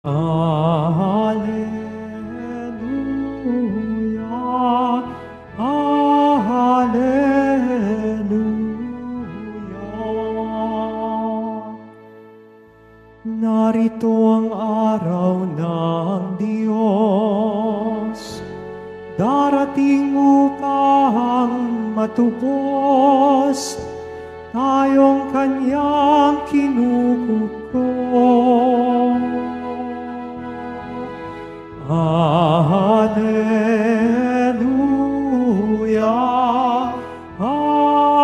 Alleluia, Alleluia. Narito ang araw ng Diyos, darating upang matupos tayong Kanyang kinukukom. Alleluia, Alleluia,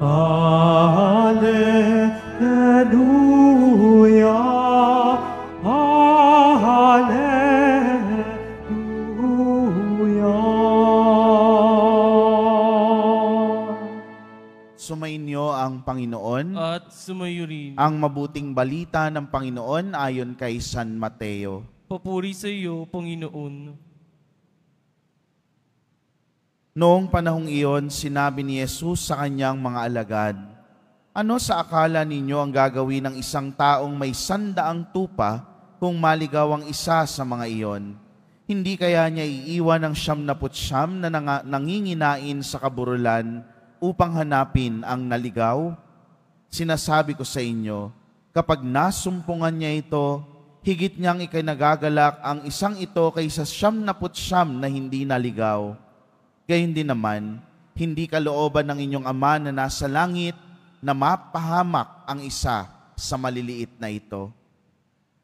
Alleluia, Alleluia. Sumainyo ang Panginoon. At sumayo rin. Ang mabuting balita ng Panginoon ayon kay San Mateo. Papuri sa iyo, Panginoon. Noong panahong iyon, sinabi ni Jesus sa kanyang mga alagad, "Ano sa akala ninyo ang gagawin ng isang taong may 100 tupa kung maligaw ang isa sa mga iyon? Hindi kaya niya iiwan ang 99 na nanginginain sa kaburulan upang hanapin ang naligaw? Sinasabi ko sa inyo, kapag nasumpungan niya ito, higit niyang ikinagagalak ang isang ito kaysa 99 na hindi naligaw. Gayon din naman, hindi kalooban ng inyong Ama na nasa langit na mapahamak ang isa sa maliliit na ito."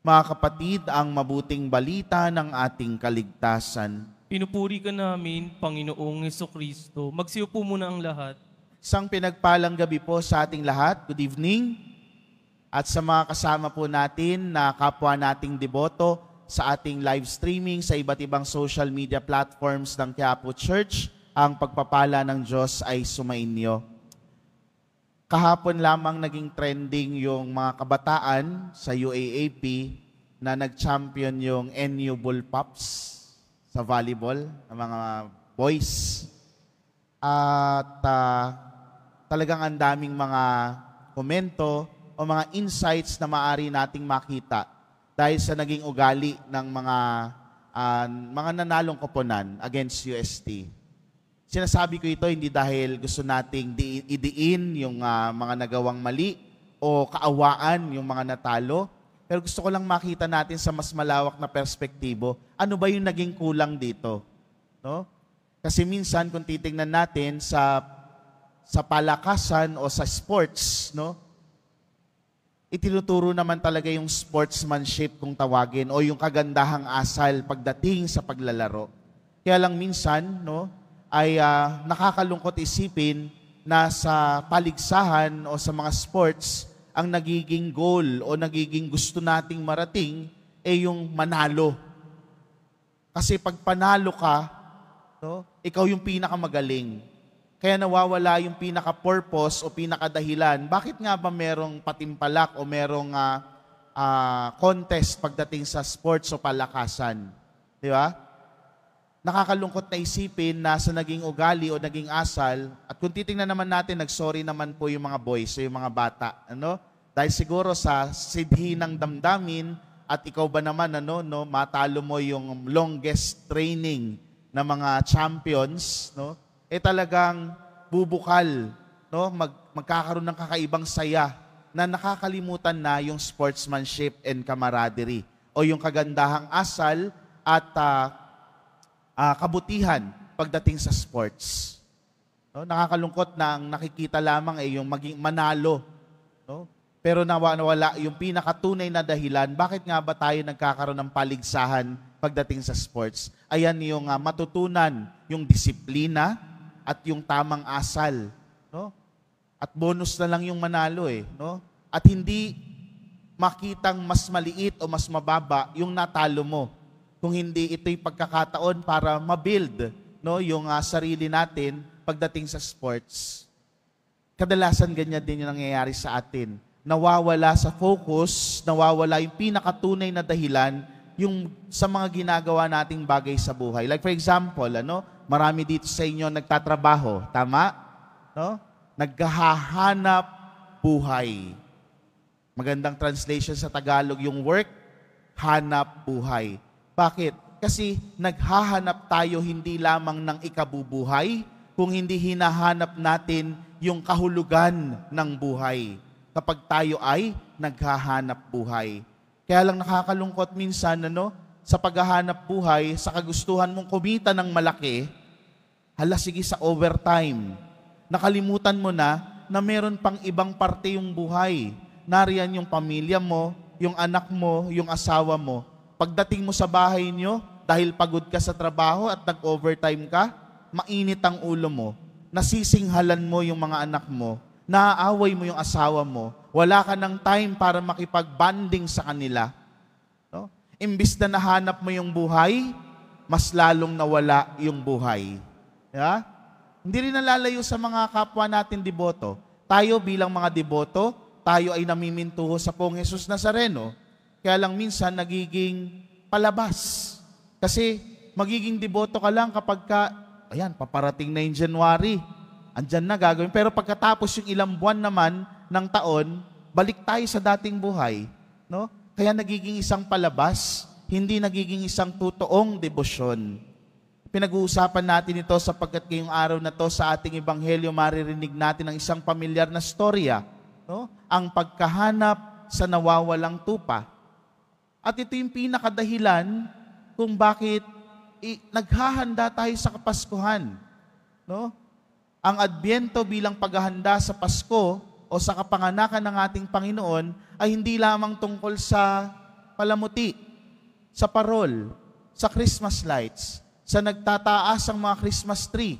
Mga kapatid, ang mabuting balita ng ating kaligtasan. Pinupuri ka namin, Panginoong Hesukristo. Magsiupo muna ang lahat. Isang pinagpalang gabi po sa ating lahat. Good evening. At sa mga kasama po natin na kapwa nating deboto sa ating live streaming sa iba't ibang social media platforms ng Quiapo Church, ang pagpapala ng Diyos ay sumainyo. Kahapon lamang naging trending yung mga kabataan sa UAAP na nag-champion yung NU Bullpups sa volleyball ng mga boys. At talagang ang daming mga komento o mga insights na maaari nating makita dahil sa naging ugali ng mga nanalong koponan against UST. Sinasabi ko ito hindi dahil gusto nating idiin yung mga nagawang mali o kaawaan yung mga natalo, pero gusto ko lang makita natin sa mas malawak na perspektibo, ano ba yung naging kulang dito? No? Kasi minsan kung titingnan natin sa palakasan o sa sports, no? Itinuturo naman talaga yung sportsmanship kung tawagin o yung kagandahang asal pagdating sa paglalaro. Kaya lang minsan, no, ay nakakalungkot isipin na sa paligsahan o sa mga sports, ang nagiging goal o nagiging gusto nating marating ay yung manalo. Kasi pag panalo ka, no, ikaw yung pinakamagaling. Kaya nawawala yung pinaka-purpose o pinaka-dahilan. Bakit nga ba merong patimpalak o merong contest pagdating sa sports o palakasan? Di ba? Nakakalungkot na isipin na sa naging ugali o naging asal, at kung titingnan naman natin, nagsorry naman po yung mga boys o yung mga bata. Ano? Dahil siguro sa sidhi ng damdamin at ikaw ba naman matalo mo yung longest training na mga champions, no? Talagang bubukal, no? Magkakaroon ng kakaibang saya na nakakalimutan na yung sportsmanship and camaraderie o yung kagandahang asal at kabutihan pagdating sa sports. No? Nakakalungkot na ang nakikita lamang ay yung maging manalo. No? Pero nawala yung pinakatunay na dahilan, bakit nga ba tayo nagkakaroon ng paligsahan pagdating sa sports? Ayan yung matutunan, yung disiplina at yung tamang asal. No? At bonus na lang yung manalo no? At hindi makitang mas maliit o mas mababa yung natalo mo. Kung hindi ito'y pagkakataon para ma-build, no, yung sarili natin pagdating sa sports. Kadalasan ganyan din yung nangyayari sa atin. Nawawala sa focus, nawawala yung pinakatunay na dahilan yung sa mga ginagawa nating bagay sa buhay. Like for example, marami dito sa inyo nagtatrabaho, tama? No? Naghahanap buhay. Magandang translation sa Tagalog yung work, hanap buhay. Bakit? Kasi naghahanap tayo hindi lamang ng ikabubuhay, kung hindi hinahanap natin yung kahulugan ng buhay. Kapag tayo ay naghahanap buhay. Kaya lang nakakalungkot minsan, sa paghahanap buhay, sa kagustuhan mong kumita ng malaki, hala sige sa overtime. Nakalimutan mo na meron pang ibang parte yung buhay. Nariyan yung pamilya mo, yung anak mo, yung asawa mo. Pagdating mo sa bahay nyo, dahil pagod ka sa trabaho at nag-overtime ka, mainit ang ulo mo, nasisinghalan mo yung mga anak mo, naaaway mo yung asawa mo, wala ka ng time para makipag-bonding sa kanila. No? Imbis na nahanap mo yung buhay, mas lalong nawala yung buhay. Yeah? Hindi rin nalalayo sa mga kapwa natin deboto. Tayo bilang mga deboto, tayo ay namimintuho sa Poong Jesus Nazareno, kaya lang minsan nagiging palabas. Kasi magiging deboto ka lang kapag paparating na yung January. Andyan na gagawin. Pero pagkatapos yung ilang buwan naman ng taon, balik tayo sa dating buhay. No? Kaya nagiging isang palabas, hindi nagiging isang totoong debosyon. Pinag-uusapan natin ito sapagkat ngayong araw na to sa ating ebanghelyo maririnig natin ang isang pamilyar na storya. No? Ang pagkahanap sa nawawalang tupa. At ito yung pinakadahilan kung bakit naghahanda tayo sa Kapaskuhan. No? Ang Adbyento bilang paghahanda sa Pasko o sa kapanganakan ng ating Panginoon ay hindi lamang tungkol sa palamuti, sa parol, sa Christmas lights, sa nagtataas ang mga Christmas tree.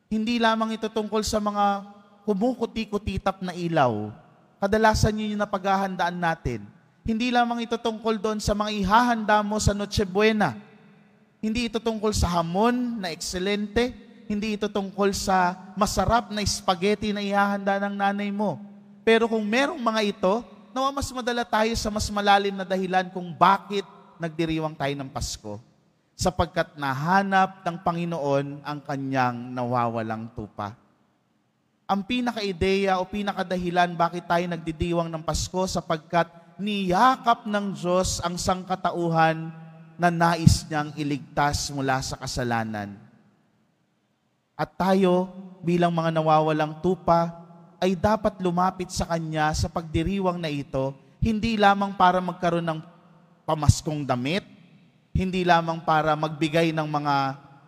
Hindi lamang ito tungkol sa mga kumukuti-kutitap na ilaw. Kadalasan yun yung napaghahandaan natin. Hindi lamang ito tungkol doon sa mga ihahanda mo sa Noche Buena. Hindi ito tungkol sa hamon na ekselente. Hindi ito tungkol sa masarap na spaghetti na ihahanda ng nanay mo. Pero kung merong mga ito, nawa mas madala tayo sa mas malalim na dahilan kung bakit nagdiriwang tayo ng Pasko. Sapagkat nahanap ng Panginoon ang kanyang nawawalang tupa. Ang pinaka-ideya o pinaka-dahilan bakit tayo nagdidiwang ng Pasko sapagkat niyakap ng Diyos ang sangkatauhan na nais niyang iligtas mula sa kasalanan. At tayo, bilang mga nawawalang tupa, ay dapat lumapit sa Kanya sa pagdiriwang na ito, hindi lamang para magkaroon ng pamaskong damit, hindi lamang para magbigay ng mga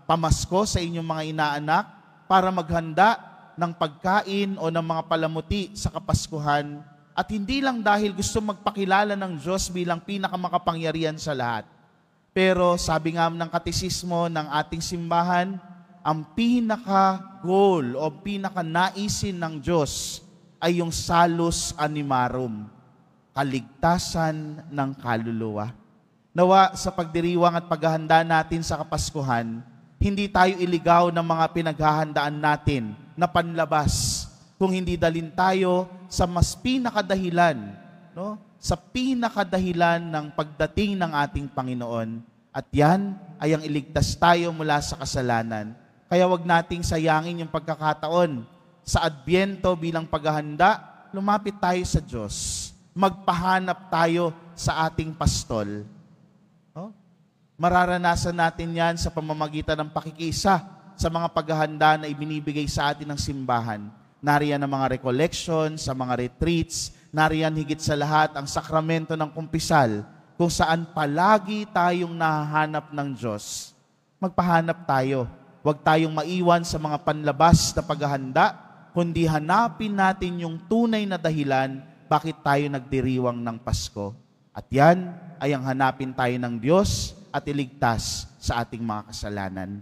pamasko sa inyong mga inaanak, para maghanda ng pagkain o ng mga palamuti sa Kapaskuhan, at hindi lang dahil gusto magpakilala ng Diyos bilang pinakamakapangyarihan sa lahat. Pero sabi nga ng katisismo ng ating simbahan, ang pinaka-goal o pinaka-naisin ng Diyos ay yung salus animarum, kaligtasan ng kaluluwa. Nawa sa pagdiriwang at paghahanda natin sa Kapaskuhan, hindi tayo iligaw ng mga pinaghahandaan natin na panlabas, kung hindi dalin tayo sa mas pinakadahilan, no? Sa pinakadahilan ng pagdating ng ating Panginoon. At yan ay ang iligtas tayo mula sa kasalanan. Kaya wag nating sayangin yung pagkakataon. Sa Adbyento bilang paghahanda, lumapit tayo sa Diyos. Magpahanap tayo sa ating pastol. No? Mararanasan natin yan sa pamamagitan ng pakikisa sa mga paghahanda na ibinibigay sa atin ng simbahan. Nariyan ang mga recollection, sa mga retreats, nariyan higit sa lahat ang sakramento ng kumpisal, kung saan palagi tayong nahahanap ng Diyos. Magpahanap tayo. Huwag tayong maiwan sa mga panlabas na paghahanda, kundi hanapin natin yung tunay na dahilan bakit tayo nagdiriwang ng Pasko. At yan ay ang hanapin tayo ng Diyos at iligtas sa ating mga kasalanan.